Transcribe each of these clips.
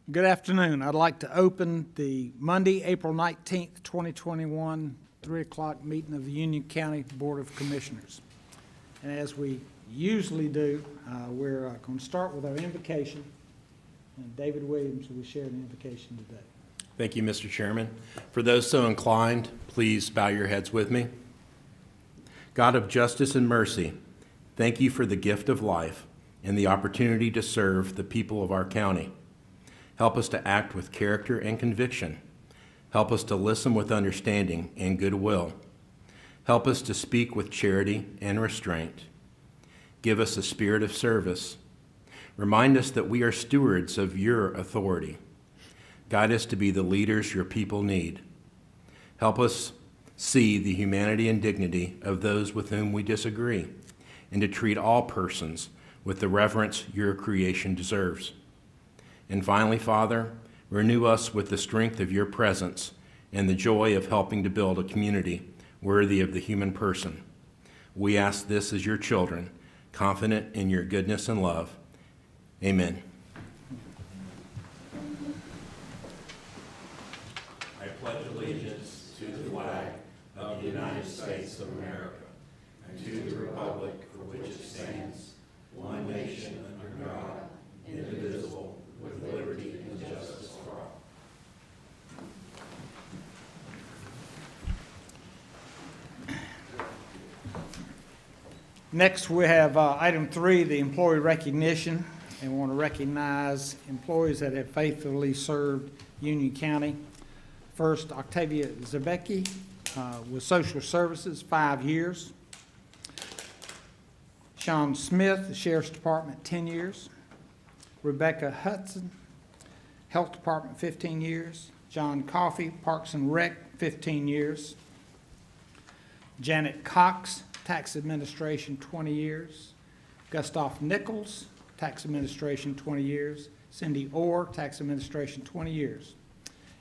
Good afternoon. I'd like to open the Monday, April 19th, 2021, 3 o'clock meeting of the Union County Board of Commissioners. And as we usually do, we're going to start with our invocation. And David Williams will share the invocation today. Thank you, Mr. Chairman. For those so inclined, please bow your heads with me. God of justice and mercy, thank you for the gift of life and the opportunity to serve the people of our county. Help us to act with character and conviction. Help us to listen with understanding and goodwill. Help us to speak with charity and restraint. Give us a spirit of service. Remind us that we are stewards of your authority. Guide us to be the leaders your people need. Help us see the humanity and dignity of those with whom we disagree, and to treat all persons with the reverence your creation deserves. And finally, Father, renew us with the strength of your presence and the joy of helping to build a community worthy of the human person. We ask this as your children, confident in your goodness and love. Amen. I pledge allegiance to the flag of the United States of America and to the republic for which it stands, one nation under God, indivisible, with liberty and justice for all. Next, we have item 3, the employee recognition. And we want to recognize employees that have faithfully served Union County. First, Octavia Zabecki with Social Services, 5 years. Sean Smith, the Sheriff's Department, 10 years. Rebecca Hudson, Health Department, 15 years. John Coffey, Parks and Rec, 15 years. Janet Cox, Tax Administration, 20 years. Gustav Nichols, Tax Administration, 20 years. Cindy Orr, Tax Administration, 20 years.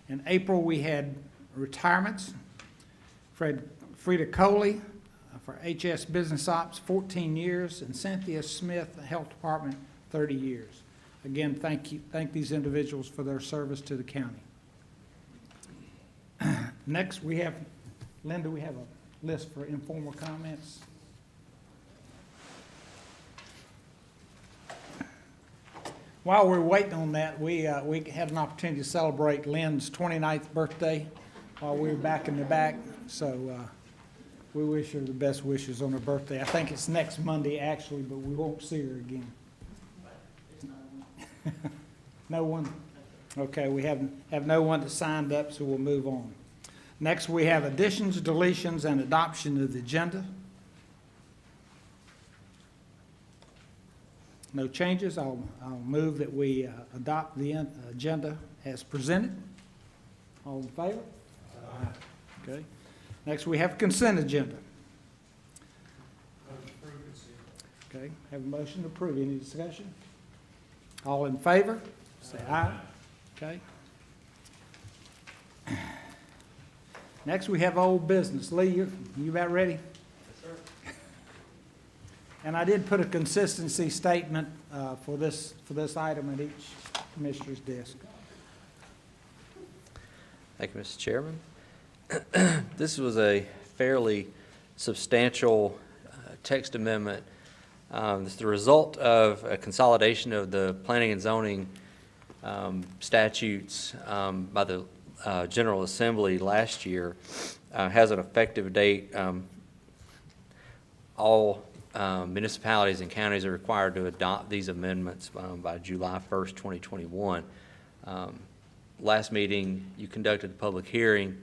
In April, we had retirements. Frida Coley for HS Business Ops, 14 years. And Cynthia Smith, Health Department, 30 years. Again, thank these individuals for their service to the county. Next, we have, Linda, we have a list for informal comments. While we're waiting on that, we had an opportunity to celebrate Lynn's 29th birthday while we were back in the back. So we wish her the best wishes on her birthday. I think it's next Monday, actually, but we won't see her again. No one? Okay, we have no one that signed up, so we'll move on. Next, we have additions, deletions, and adoption of the agenda. No changes. I'll move that we adopt the agenda as presented. All in favor? Aye. Okay. Next, we have consent agenda. Okay, have a motion to approve. Any discussion? All in favor? Say aye. Okay. Next, we have old business. Lee, you about ready? Yes, sir. And I did put a consistency statement for this item at each commissioner's desk. Thank you, Mr. Chairman. This was a fairly substantial text amendment. It's the result of a consolidation of the planning and zoning statutes by the General Assembly last year. Has an effective date. All municipalities and counties are required to adopt these amendments by July 1st, 2021. Last meeting, you conducted the public hearing.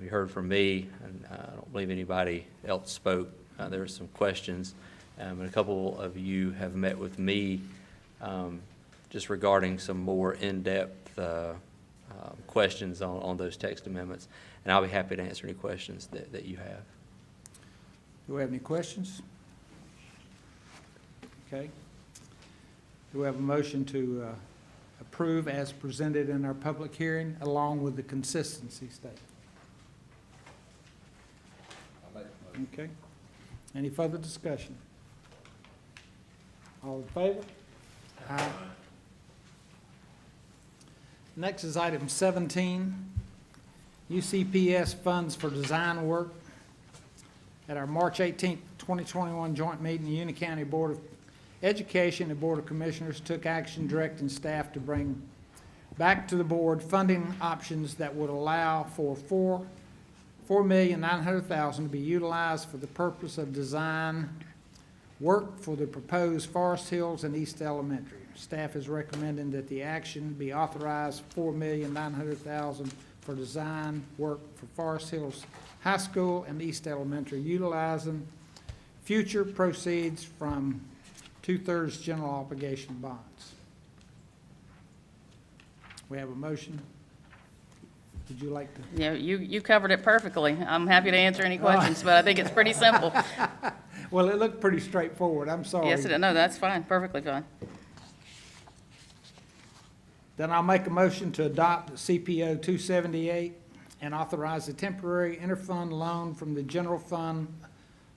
You heard from me, and I don't believe anybody else spoke. There were some questions, and a couple of you have met with me just regarding some more in-depth questions on those text amendments, and I'll be happy to answer any questions that you have. Do we have any questions? Okay. Do we have a motion to approve as presented in our public hearing along with the consistency statement? Okay. Any further discussion? All in favor? Aye. Next is item 17, UCPS funds for design work. At our March 18, 2021 joint meeting, the Union County Board of Education and Board of Commissioners took action directing staff to bring back to the board funding options that would allow for $4,900,000 to be utilized for the purpose of design work for the proposed Forest Hills and East Elementary. Staff is recommending that the action be authorized $4,900,000 for design work for Forest Hills High School and East Elementary, utilizing future proceeds from 2/3 general obligation bonds. We have a motion. Would you like to? Yeah, you covered it perfectly. I'm happy to answer any questions, but I think it's pretty simple. Well, it looked pretty straightforward. I'm sorry. Yes, no, that's fine, perfectly fine. Then I'll make a motion to adopt CPO 278 and authorize a temporary interfund loan from the general fund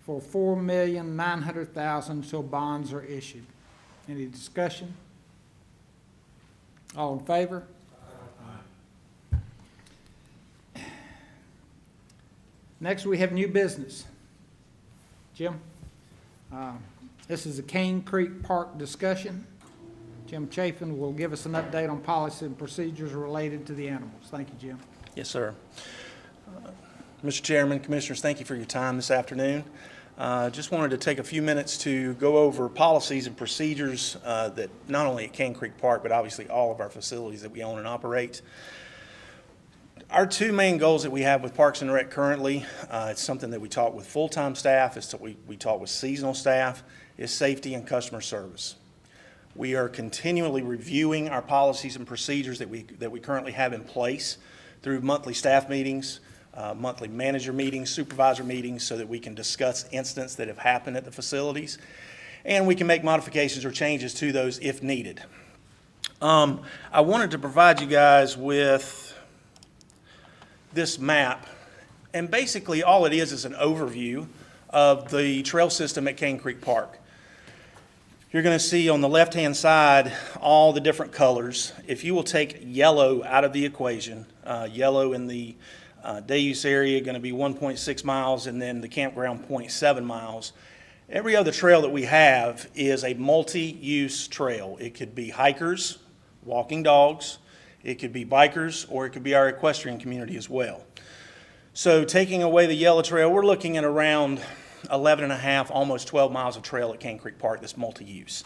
for $4,900,000 until bonds are issued. Any discussion? All in favor? Aye. Next, we have new business. Jim? This is a Cane Creek Park discussion. Jim Chapin will give us an update on policy and procedures related to the animals. Thank you, Jim. Yes, sir. Mr. Chairman, Commissioners, thank you for your time this afternoon. Just wanted to take a few minutes to go over policies and procedures that not only at Cane Creek Park, but obviously all of our facilities that we own and operate. Our two main goals that we have with Parks and Rec currently, it's something that we talk with full-time staff, it's we talk with seasonal staff, is safety and customer service. We are continually reviewing our policies and procedures that we currently have in place through monthly staff meetings, monthly manager meetings, supervisor meetings, so that we can discuss incidents that have happened at the facilities, and we can make modifications or changes to those if needed. I wanted to provide you guys with this map, and basically all it is an overview of the trail system at Cane Creek Park. You're going to see on the left-hand side all the different colors. If you will take yellow out of the equation, yellow in the day use area going to be 1.6 miles, and then the campground 0.7 miles. Every other trail that we have is a multi-use trail. It could be hikers, walking dogs, it could be bikers, or it could be our equestrian community as well. So taking away the yellow trail, we're looking at around 11.5, almost 12 miles of trail at Cane Creek Park that's multi-use.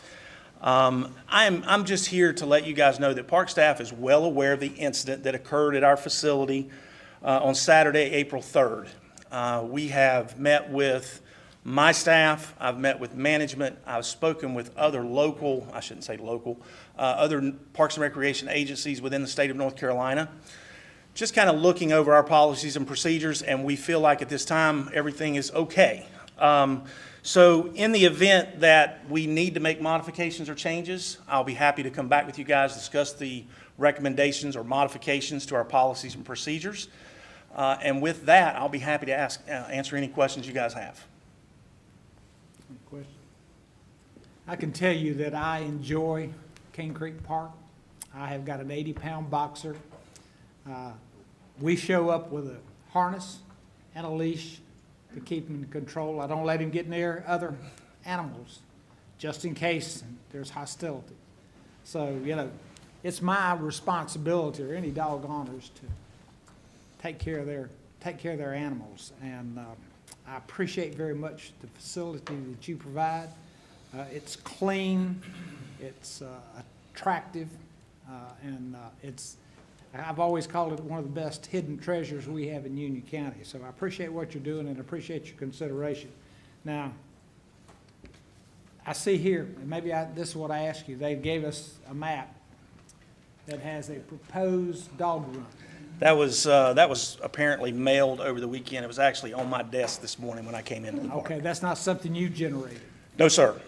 I'm just here to let you guys know that park staff is well aware of the incident that occurred at our facility on Saturday, April 3rd. We have met with my staff, I've met with management, I've spoken with other local, I shouldn't say local, other parks and recreation agencies within the state of North Carolina. Just kind of looking over our policies and procedures, and we feel like at this time everything is okay. So in the event that we need to make modifications or changes, I'll be happy to come back with you guys, discuss the recommendations or modifications to our policies and procedures. And with that, I'll be happy to answer any questions you guys have. Any questions? I can tell you that I enjoy Cane Creek Park. I have got an 80-pound boxer. We show up with a harness and a leash to keep him in control. I don't let him get near other animals, just in case there's hostility. So, you know, it's my responsibility, or any dog owners, to take care of their animals. And I appreciate very much the facility that you provide. It's clean, it's attractive, and I've always called it one of the best hidden treasures we have in Union County. So I appreciate what you're doing and appreciate your consideration. Now, I see here, and maybe this is what I asked you, they gave us a map that has a proposed dog run. That was apparently mailed over the weekend. It was actually on my desk this morning when I came into the park. Okay, that's not something you generated. No, sir.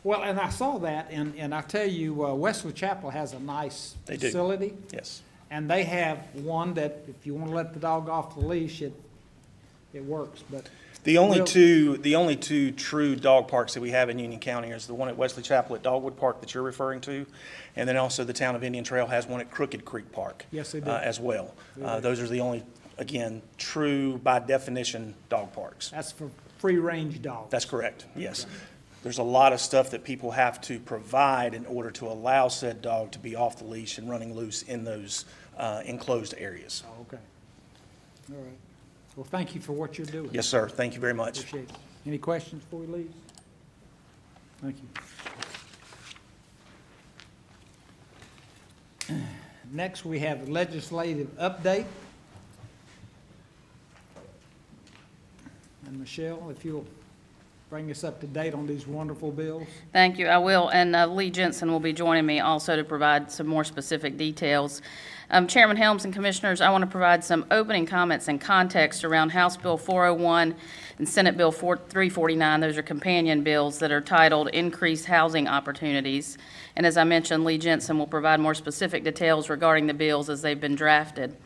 Well, and I saw that, and I tell you, Wesley Chapel has a nice They do. facility. Yes. And they have one that if you want to let the dog off the leash, it works. But The only Real- two true dog parks that we have in Union County is the one at Wesley Chapel at Dogwood Park that you're referring to, and then also the town of Indian Trail has one at Crooked Creek Park. Yes, they do. As well. Those are the only, again, true, by definition, dog parks. That's for free-range dogs. That's correct, yes. There's a lot of stuff that people have to provide in order to allow said dog to be off the leash and running loose in those enclosed areas. Oh, okay. All right. Well, thank you for what you're doing. Yes, sir. Thank you very much. Appreciate it. Any questions before we leave? Thank you. Next, we have legislative update. And Michelle, if you'll bring us up to date on these wonderful bills. Thank you, I will, and Lee Jensen will be joining me also to provide some more specific details. Chairman Helms and Commissioners, I want to provide some opening comments and context around House Bill 401 and Senate Bill 349. Those are companion bills that are titled Increased Housing Opportunities. And as I mentioned, Lee Jensen will provide more specific details regarding the bills as they've been drafted.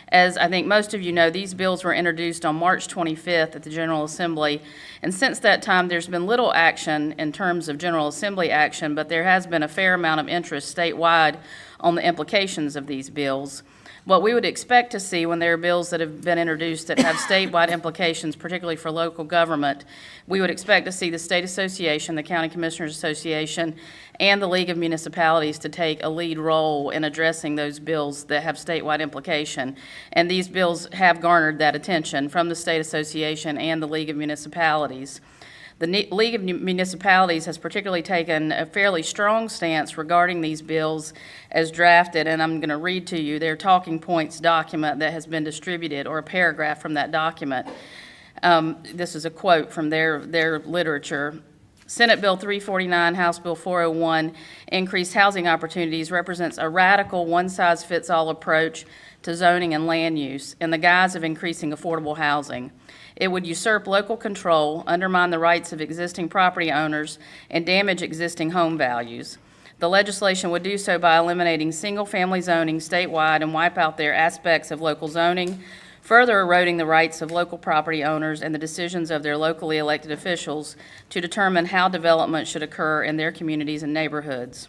As I think most of you know, these bills were introduced on March 25th at the General Assembly, and since that time, there's been little action in terms of General Assembly action, but there has been a fair amount of interest statewide on the implications of these bills. What we would expect to see when there are bills that have been introduced that have statewide implications, particularly for local government, we would expect to see the State Association, the County Commissioners Association, and the League of Municipalities to take a lead role in addressing those bills that have statewide implication. And these bills have garnered that attention from the State Association and the League of Municipalities. The League of Municipalities has particularly taken a fairly strong stance regarding these bills as drafted, and I'm going to read to you their talking points document that has been distributed, or a paragraph from that document. This is a quote from their literature. Senate Bill 349, House Bill 401, increased housing opportunities represents a radical one-size-fits-all approach to zoning and land use in the guise of increasing affordable housing. It would usurp local control, undermine the rights of existing property owners, and damage existing home values. The legislation would do so by eliminating single-family zoning statewide and wipe out their aspects of local zoning, further eroding the rights of local property owners and the decisions of their locally elected officials to determine how development should occur in their communities and neighborhoods.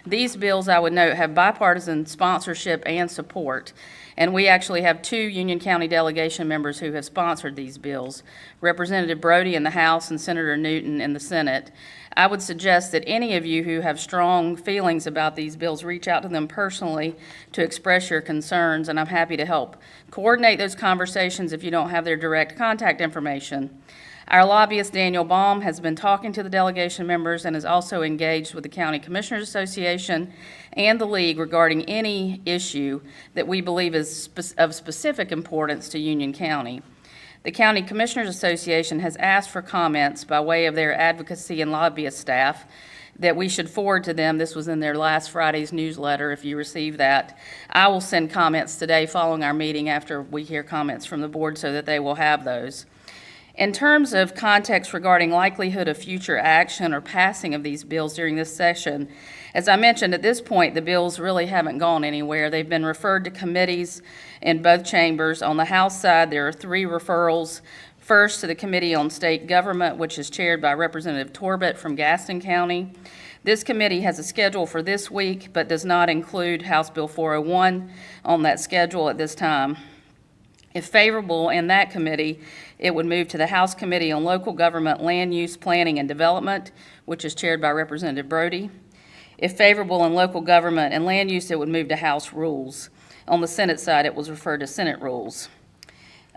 These bills, I would note, have bipartisan sponsorship and support, and we actually have 2 Union County delegation members who have sponsored these bills, Representative Brody in the House and Senator Newton in the Senate. I would suggest that any of you who have strong feelings about these bills reach out to them personally to express your concerns, and I'm happy to help coordinate those conversations if you don't have their direct contact information. Our lobbyist, Daniel Baum, has been talking to the delegation members and is also engaged with the County Commissioners Association and the League regarding any issue that we believe is of specific importance to Union County. The County Commissioners Association has asked for comments by way of their advocacy and lobbyist staff that we should forward to them. This was in their last Friday's newsletter, if you received that. I will send comments today following our meeting after we hear comments from the board so that they will have those. In terms of context regarding likelihood of future action or passing of these bills during this session, as I mentioned, at this point, the bills really haven't gone anywhere. They've been referred to committees in both chambers. On the House side, there are 3 referrals. First, to the Committee on State Government, which is chaired by Representative Torbett from Gaston County. This committee has a schedule for this week, but does not include House Bill 401 on that schedule at this time. If favorable in that committee, it would move to the House Committee on Local Government, Land Use, Planning, and Development, which is chaired by Representative Brody. If favorable in Local Government and Land Use, it would move to House Rules. On the Senate side, it was referred to Senate Rules.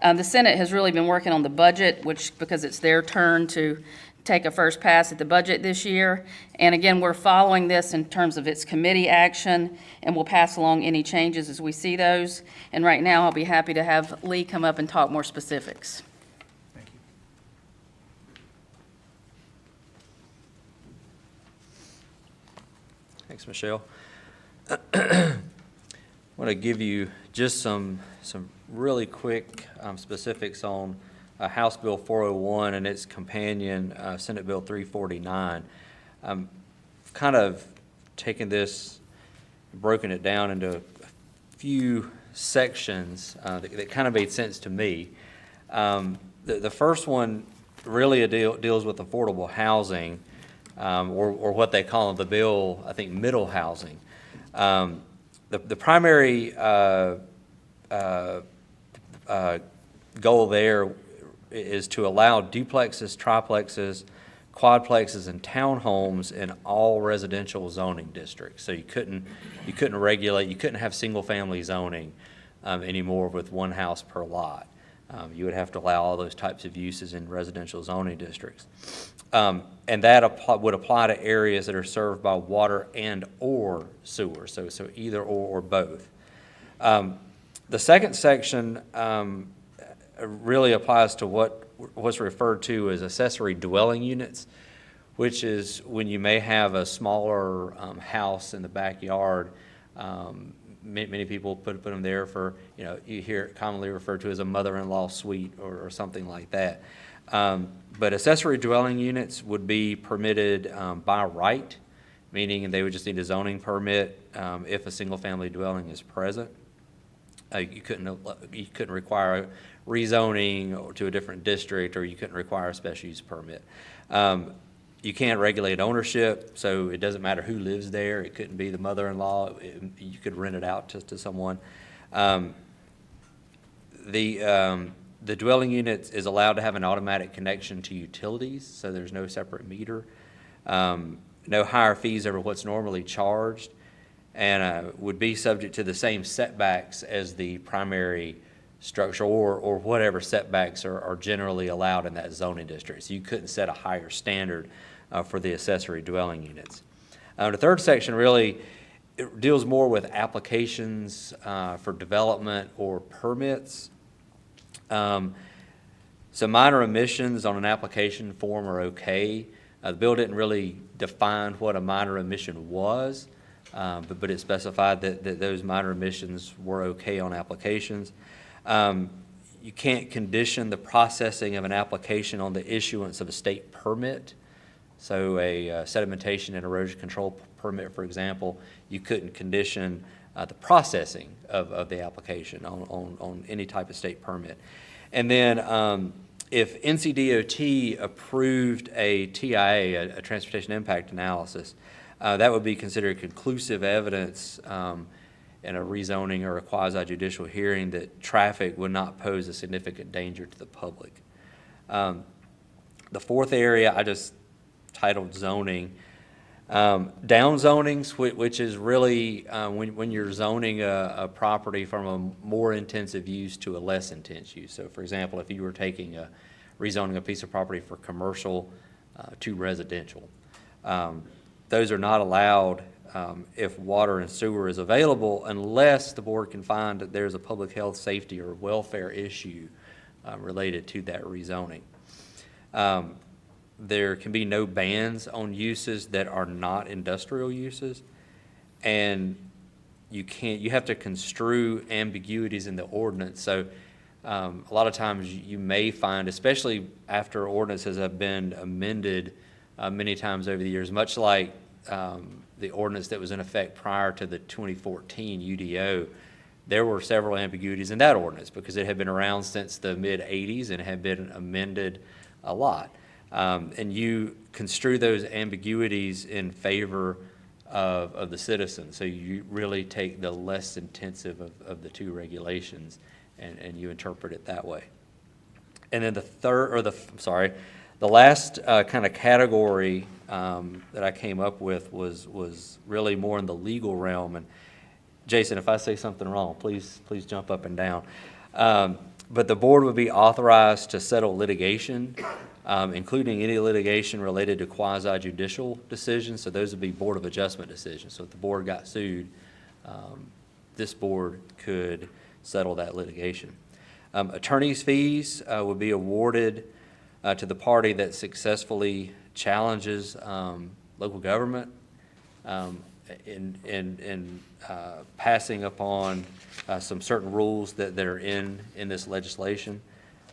The Senate has really been working on the budget, because it's their turn to take a first pass at the budget this year. And again, we're following this in terms of its committee action, and we'll pass along any changes as we see those. And right now, I'll be happy to have Lee come up and talk more specifics. Thank you. Thanks, Michelle. I want to give you just some really quick specifics on House Bill 401 and its companion, Senate Bill 349. Kind of taken this, broken it down into a few sections that kind of made sense to me. The first one really deals with affordable housing, or what they call in the bill, I think, middle housing. The primary goal there is to allow duplexes, triplexes, quadplexes, and townhomes in all residential zoning districts. So you couldn't regulate, you couldn't have single-family zoning anymore with one house per lot. You would have to allow all those types of uses in residential zoning districts. And that would apply to areas that are served by water and or sewer, so either or both. The second section really applies to what's referred to as accessory dwelling units, which is when you may have a smaller house in the backyard. Many people put them there for, you hear it commonly referred to as a mother-in-law suite or something like that. But accessory dwelling units would be permitted by right, meaning they would just need a zoning permit if a single-family dwelling is present. You couldn't require rezoning to a different district, or you couldn't require a special use permit. You can't regulate ownership, so it doesn't matter who lives there. It couldn't be the mother-in-law. You could rent it out to someone. The dwelling unit is allowed to have an automatic connection to utilities, so there's no separate meter. No higher fees over what's normally charged, and would be subject to the same setbacks as the primary structure or whatever setbacks are generally allowed in that zoning district. So you couldn't set a higher standard for the accessory dwelling units. The third section really deals more with applications for development or permits. So minor emissions on an application form are okay. The bill didn't really define what a minor emission was, but it specified that those minor emissions were okay on applications. You can't condition the processing of an application on the issuance of a state permit. So a sedimentation and erosion control permit, for example, you couldn't condition the processing of the application on any type of state permit. And then if NCDOT approved a TIA, a transportation impact analysis, that would be considered conclusive evidence in a rezoning or a quasi-judicial hearing that traffic would not pose a significant danger to the public. The fourth area I just titled zoning. Down zonings, which is really when you're zoning a property from a more intensive use to a less intense use. So for example, if you were rezoning a piece of property for commercial to residential, those are not allowed if water and sewer is available unless the board can find that there's a public health, safety, or welfare issue related to that rezoning. There can be no bans on uses that are not industrial uses, and you have to construe ambiguities in the ordinance. So a lot of times you may find, especially after ordinances have been amended many times over the years, much like the ordinance that was in effect prior to the 2014 UDO, there were several ambiguities in that ordinance because it had been around since the mid-'80s and had been amended a lot. And you construe those ambiguities in favor of the citizens. So you really take the less intensive of the two regulations and you interpret it that way. And then the last kind of category that I came up with was really more in the legal realm. And Jason, if I say something wrong, please jump up and down. But the board would be authorized to settle litigation, including any litigation related to quasi-judicial decisions. So those would be Board of Adjustment decisions. So if the board got sued, this board could settle that litigation. Attorney's fees would be awarded to the party that successfully challenges local government in passing upon some certain rules that are in this legislation.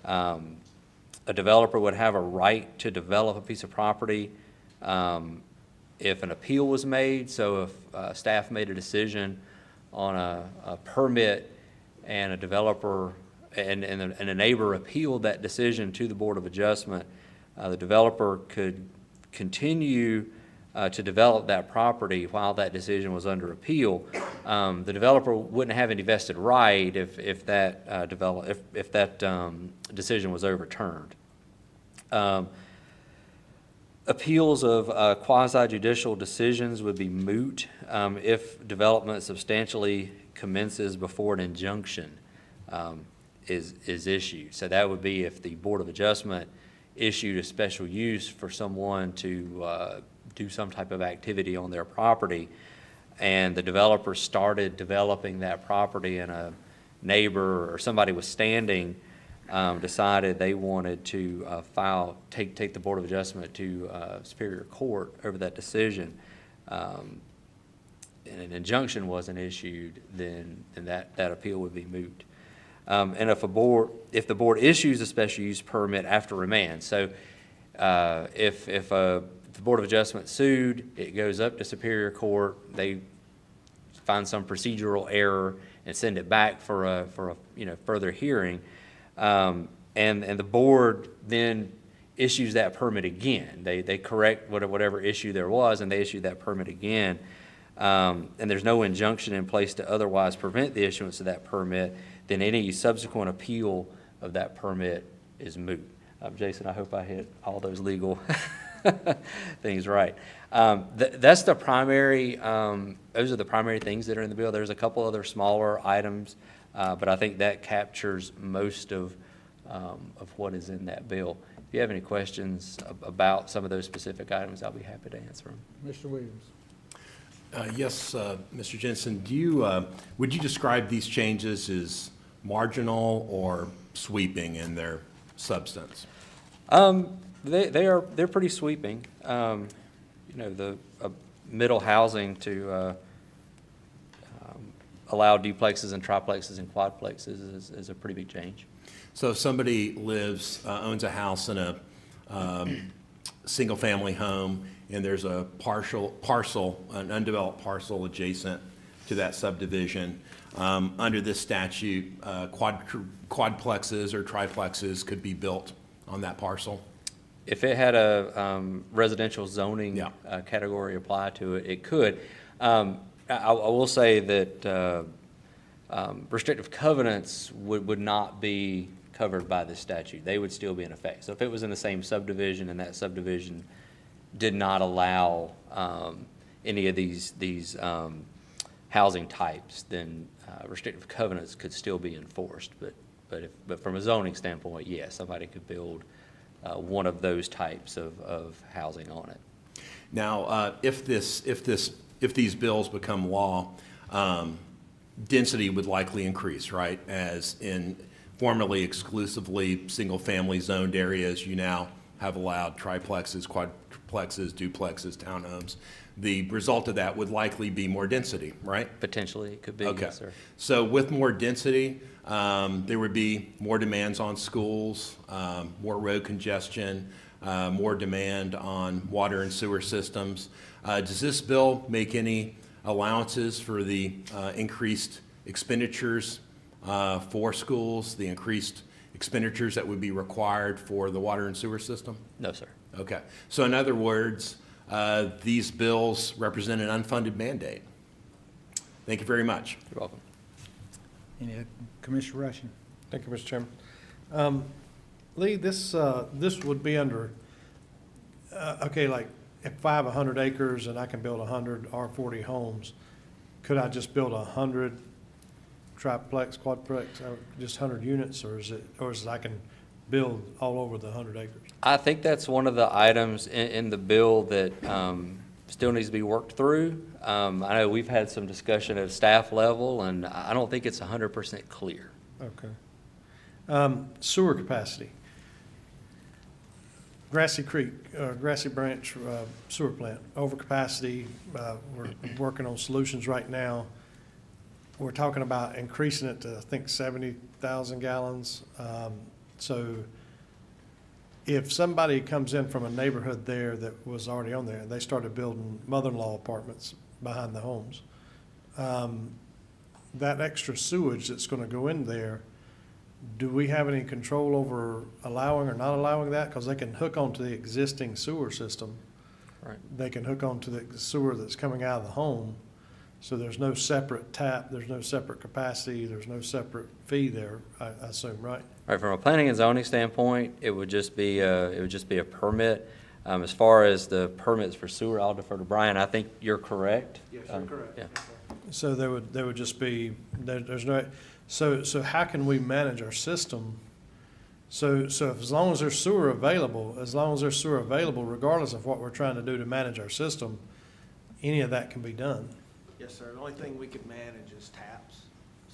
A developer would have a right to develop a piece of property if an appeal was made. So if staff made a decision on a permit and a developer and a neighbor appealed that decision to the Board of Adjustment, the developer could continue to develop that property while that decision was under appeal. The developer wouldn't have any vested right if that decision was overturned. Appeals of quasi-judicial decisions would be moot if development substantially commences before an injunction is issued. So that would be if the Board of Adjustment issued a special use for someone to do some type of activity on their property, and the developer started developing that property, and a neighbor or somebody was standing, decided they wanted to take the Board of Adjustment to Superior Court over that decision, and an injunction wasn't issued, then that appeal would be moot. And if the board issues a special use permit after remand, so if the Board of Adjustment sued, it goes up to Superior Court, they find some procedural error and send it back for a further hearing, and the board then issues that permit again. They correct whatever issue there was, and they issue that permit again. And there's no injunction in place to otherwise prevent the issuance of that permit, then any subsequent appeal of that permit is moot. Jason, I hope I hit all those legal things right. That's the primary, those are the primary things that are in the bill. There's a couple other smaller items, but I think that captures most of what is in that bill. If you have any questions about some of those specific items, I'll be happy to answer them. Mr. Williams. Yes, Mr. Jensen, would you describe these changes as marginal or sweeping in their substance? They're pretty sweeping. The middle housing to allow duplexes and triplexes and quadplexes is a pretty big change. So if somebody owns a house in a single-family home, and there's a an undeveloped parcel adjacent to that subdivision, under this statute, quadplexes or triplexes could be built on that parcel? If it had a residential zoning Yeah. category applied to it, it could. I will say that restrictive covenants would not be covered by this statute. They would still be in effect. So if it was in the same subdivision and that subdivision did not allow any of these housing types, then restrictive covenants could still be enforced. But from a zoning standpoint, yes, somebody could build one of those types of housing on it. Now, if these bills become law, density would likely increase, right? As in formerly exclusively single-family zoned areas, you now have allowed triplexes, quadplexes, duplexes, townhomes. The result of that would likely be more density, right? Potentially, it could be, Okay. yes, sir. So with more density, there would be more demands on schools, more road congestion, more demand on water and sewer systems. Does this bill make any allowances for the increased expenditures for schools, the increased expenditures that would be required for the water and sewer system? No, sir. Okay. So in other words, these bills represent an unfunded mandate. Thank you very much. You're welcome. Commissioner Rushing. Thank you, Mr. Chairman. Lee, this would be under, okay, like if I have 100 acres and I can build 100 R40 homes, could I just build 100 triplex, quadplex, just 100 units, or is it I can build all over the 100 acres? I think that's one of the items in the bill that still needs to be worked through. I know we've had some discussion at staff level, and I don't think it's 100% clear. Okay. Sewer capacity. Grassy Creek, Grassy Branch sewer plant, overcapacity. We're working on solutions right now. We're talking about increasing it to, I think, 70,000 gallons. So if somebody comes in from a neighborhood there that was already on there, and they started building mother-in-law apartments behind the homes, that extra sewage that's going to go in there do we have any control over allowing or not allowing that? Because they can hook onto the existing sewer system. Right. They can hook onto the sewer that's coming out of the home. So there's no separate tap, there's no separate capacity, there's no separate fee there, I assume, right? Right, from a planning and zoning standpoint, it would just be a permit. As far as the permits for sewer, I'll defer to Brian. I think you're correct. Yes, you're correct. Yeah. So there would just be, there's no, so how can we manage our system? So as long as there's sewer available, regardless of what we're trying to do to manage our system, any of that can be done. Yes, sir. The only thing we could manage is taps.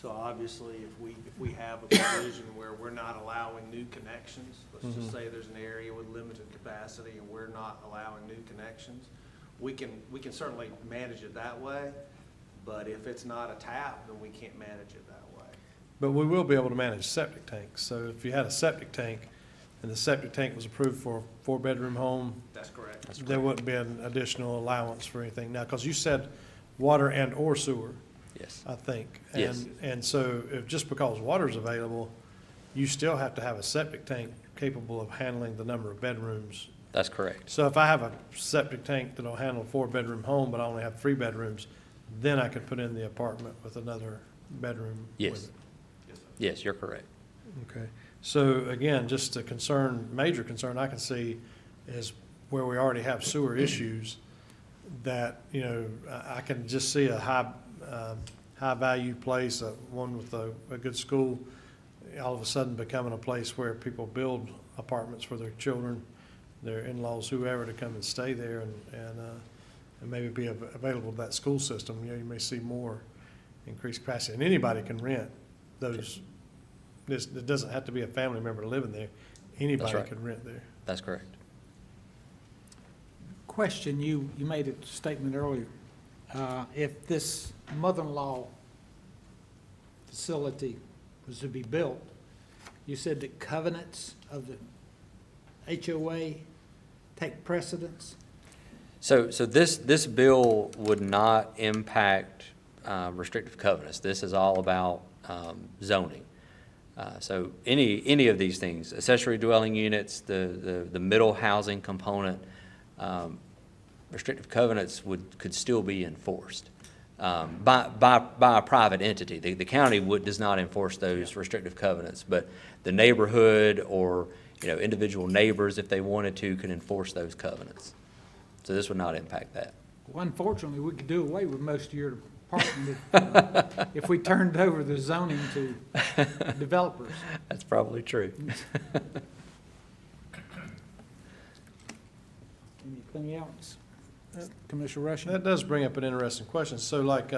So obviously, if we have a provision where we're not allowing new connections, let's just say there's an area with limited capacity and we're not allowing new connections, we can certainly manage it that way. But if it's not a tap, then we can't manage it that way. But we will be able to manage septic tanks. So if you had a septic tank and the septic tank was approved for a 4-bedroom home, That's correct. there wouldn't be an additional allowance for anything. Now, because you said water and or sewer, Yes. I think. Yes. And so if, just because water's available, you still have to have a septic tank capable of handling the number of bedrooms. That's correct. So if I have a septic tank that'll handle a 4-bedroom home, but I only have 3 bedrooms, then I could put in the apartment with another bedroom with Yes. it. Yes, you're correct. Okay. So again, just a concern, major concern I can see is where we already have sewer issues that, you know, I can just see a high-value place, one with a good school, all of a sudden becoming a place where people build apartments for their children, their in-laws, whoever, to come and stay there and maybe be available to that school system. You know, you may see more increased capacity. And anybody can rent those. It doesn't have to be a family member living there. Anybody right. can rent there. That's correct. Question, you made a statement earlier. If this mother-in-law facility was to be built, you said that covenants of the HOA take precedence? So this bill would not impact restrictive covenants. This is all about zoning. So any of these things, accessory dwelling units, the middle housing component, restrictive covenants could still be enforced by a private entity. The county does not enforce those restrictive covenants, but the neighborhood or, you know, individual neighbors, if they wanted to, can enforce those covenants. So this would not impact that. Well, unfortunately, we could do away with most of your apartment if we turned over the zoning to developers. That's probably true. Anything else? Commissioner Rushing? That does bring up an interesting question. So like,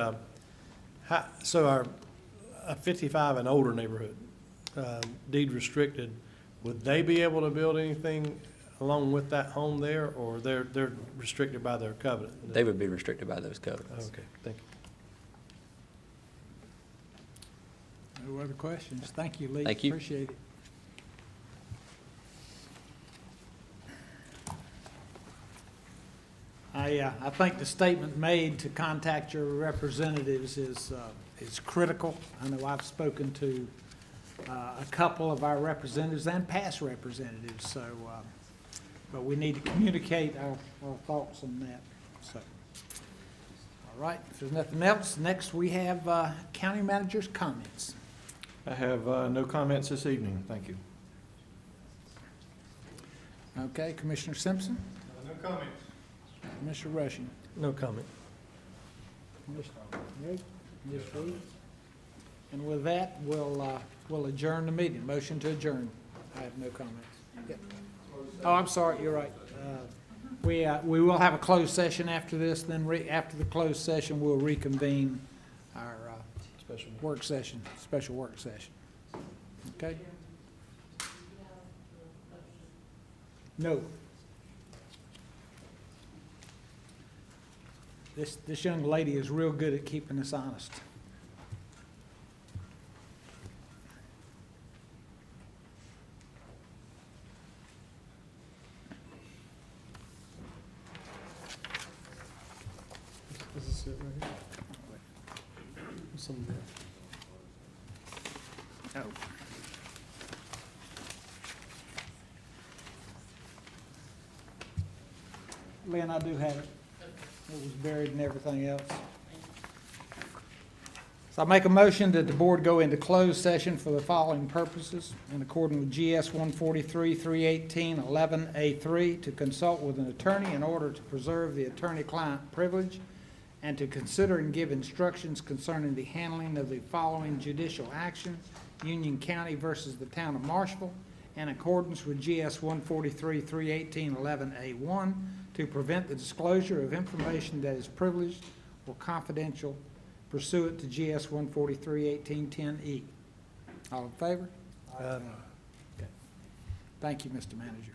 so a 55 and older neighborhood, deed restricted, would they be able to build anything along with that home there, or they're restricted by their covenant? They would be restricted by those covenants. Okay, thank you. No other questions? Thank you, Lee. Thank you. Appreciate it. I think the statement made to contact your representatives is critical. I know I've spoken to a couple of our representatives and past representatives, so, but we need to communicate our thoughts on that, so. All right, if there's nothing else, next we have county manager's comments. I have no comments this evening, thank you. Okay, Commissioner Simpson? No comments. Commissioner Rushing? No comment. Commissioner Rigg? Ms. Reed? And with that, we'll adjourn the meeting. Motion to adjourn. I have no comments. Yep. Oh, I'm sorry, you're right. We will have a closed session after this, then after the closed session, we'll reconvene our special work session. Okay? No. This young lady is real good at keeping us honest. Is this it right here? Some- Oh. Lynn, I do have it. It was buried in everything else. So I make a motion that the board go into closed session for the following purposes in accordance with GS 143-318-11A3 to consult with an attorney in order to preserve the attorney-client privilege and to consider and give instructions concerning the handling of the following judicial action, Union County versus the Town of Marshville, in accordance with GS 143-318-11A1 to prevent the disclosure of information that is privileged or confidential pursuant to GS 143-1810E. All in favor? Thank you, Mr. Manager.